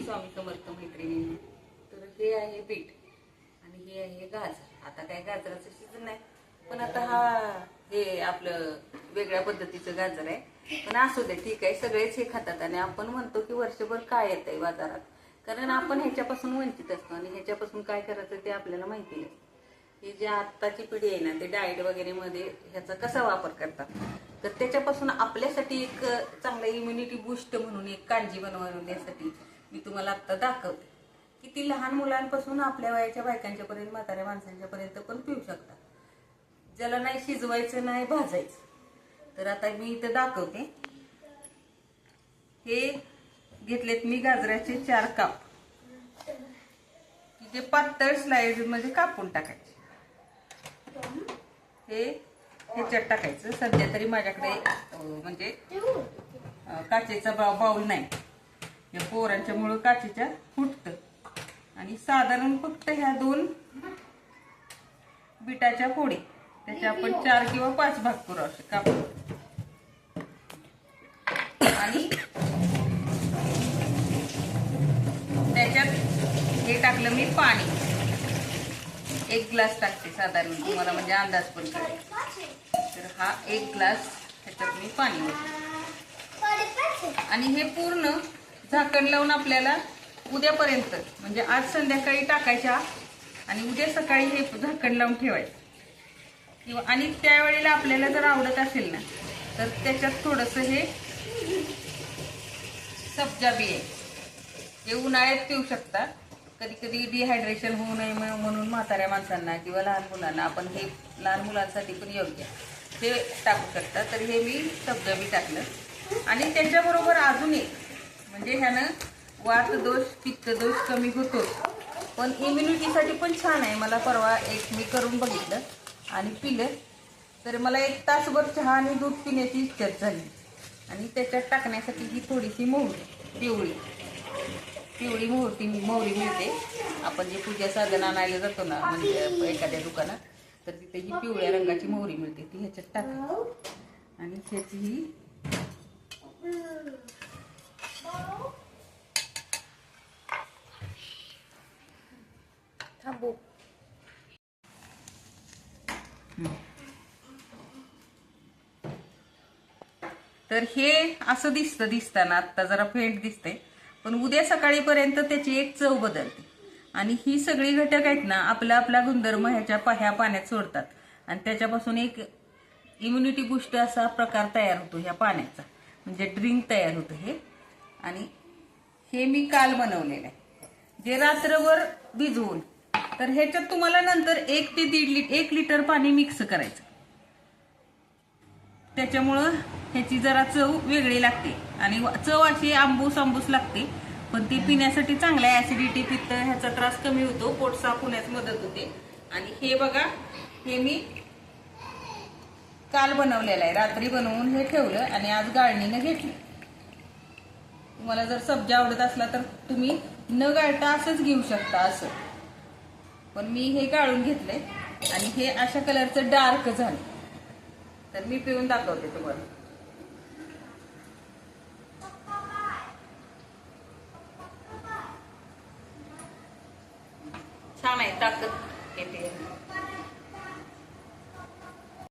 स्वामी समर्थ मैत्रिणी. तर हे आहे बीट आणि हे आहे गाजर. आता काय गाजराचं सीजन नाही, पण आता हे आपलं वेगळ्या पद्धतीचं गाजर आहे. पण असू दे, ठीक आहे, सगळेच हे खातात आणि आपण म्हणतो की वर्षभर काय येतंय बाजारात, कारण आपण ह्याच्यापासून वंचित असतो आणि ह्याच्यापासून काय करायचं ते आपल्याला माहिती नाही. ही जी आत्ताची पिढी आहे ना, ते डाएट वगैरे मध्ये ह्याचा कसा वापर करतात, तर त्याच्यापासून आपल्यासाठी एक चांगला इम्युनिटी बूस्ट म्हणून एक कांजी बनवण्यासाठी मी तुम्हाला आता दाखवते की ती लहान मुलांपासून आपल्या वयाच्या बायकांच्या पर्यंत, म्हाताऱ्या माणसांच्या पर्यंत पण पिऊ शकतात, ज्याला नाही शिजवायचं नाही भाजायचं. तर आता मी इथं दाखवते. हे घेतलेत मी गाजराचे 4 काप, जे पातळ स्लाइड मध्ये कापून टाकायचे. हे ह्याच्यात टाकायचं. सध्या तरी माझ्याकडे म्हणजे काचेचा बाउल नाही, या पोरांच्यामुळं काचेच्या फुटतं. आणि साधारण फक्त ह्या 2 बिटाच्या फोडी, त्याच्या आपण 4 किंवा 5 भाग करू असे कापून. आणि त्याच्यात हे टाकलं मी पाणी, 1 ग्लास टाकते साधारण, तुम्हाला म्हणजे अंदाज पण कळेल. तर हा 1 ग्लास ह्याच्यात मी पाणी होते. आणि हे पूर्ण झाकण लावून आपल्याला उद्यापर्यंत, म्हणजे आज संध्याकाळी टाकायच्या आणि उद्या सकाळी हे झाकण लावून ठेवायचं. किंवा आणि त्यावेळेला आपल्याला जर आवडत असेल ना, तर त्याच्यात थोडंसं हे सब्जा बी आहे, हे उन्हाळ्यात पिऊ शकता. कधी कधी डिहायड्रेशन होऊ नये म्हणून म्हाताऱ्या माणसांना किंवा लहान मुलांना आपण हे लहान मुलांसाठी पण योग्य हे टाकू शकता. तर हे मी सब्जा बी टाकलं. आणि त्याच्याबरोबर अजून एक म्हणजे ह्यानं वात दोष, पित्त दोष कमी होतो, पण इम्युनिटीसाठी पण छान आहे. मला परवा एक मी करून बघितलं आणि पिलं, तर मला 1 तासभर चहा आणि दूध पिण्याची इच्छा झाली. आणि त्याच्यात टाकण्यासाठी ही थोडीशी मोहरी, पिवळी मोहरी मिळते. आपण जे पूजा साधन आणायला जातो ना, म्हणजे एखाद्या दुकानात, तर तिथे ही पिवळ्या रंगाची मोहरी मिळते, ती ह्याच्यात टाकायची. आणि ह्याची ही थांबू. तर हे असं दिसताना आता जरा फेंट दिसतंय, पण उद्या सकाळीपर्यंत त्याची एक चव बदलते. आणि ही सगळी घटक आहेत ना, आपला गुणधर्म ह्या पाण्यात सोडतात आणि त्याच्यापासून एक इम्युनिटी बूस्ट असा प्रकार तयार होतो ह्या पाण्याचा, म्हणजे ड्रिंक तयार होतं हे. आणि हे मी काल बनवलेलं आहे, जे रात्रभर भिजवून. तर ह्याच्यात तुम्हाला नंतर 1 ते 1 लिटर पाणी मिक्स करायचं. त्याच्यामुळं ह्याची जरा चव वेगळी लागते आणि चव अशी आंबूस लागते, पण ती पिण्यासाठी चांगलं आहे. ऍसिडिटी, पित्त ह्याचा त्रास कमी होतो, पोट साफ होण्यास मदत होते. आणि हे बघा, हे मी काल बनवलेलं आहे, रात्री बनवून हे ठेवलं आणि आज गाळणीनं घेतलं. तुम्हाला जर सब्जा आवडत असला तर तुम्ही न गाळता असंच घेऊ शकता असं, पण मी हे गाळून घेतलंय आणि हे अशा कलरचं डार्क झालं. तर मी पिऊन दाखवते तुम्हाला.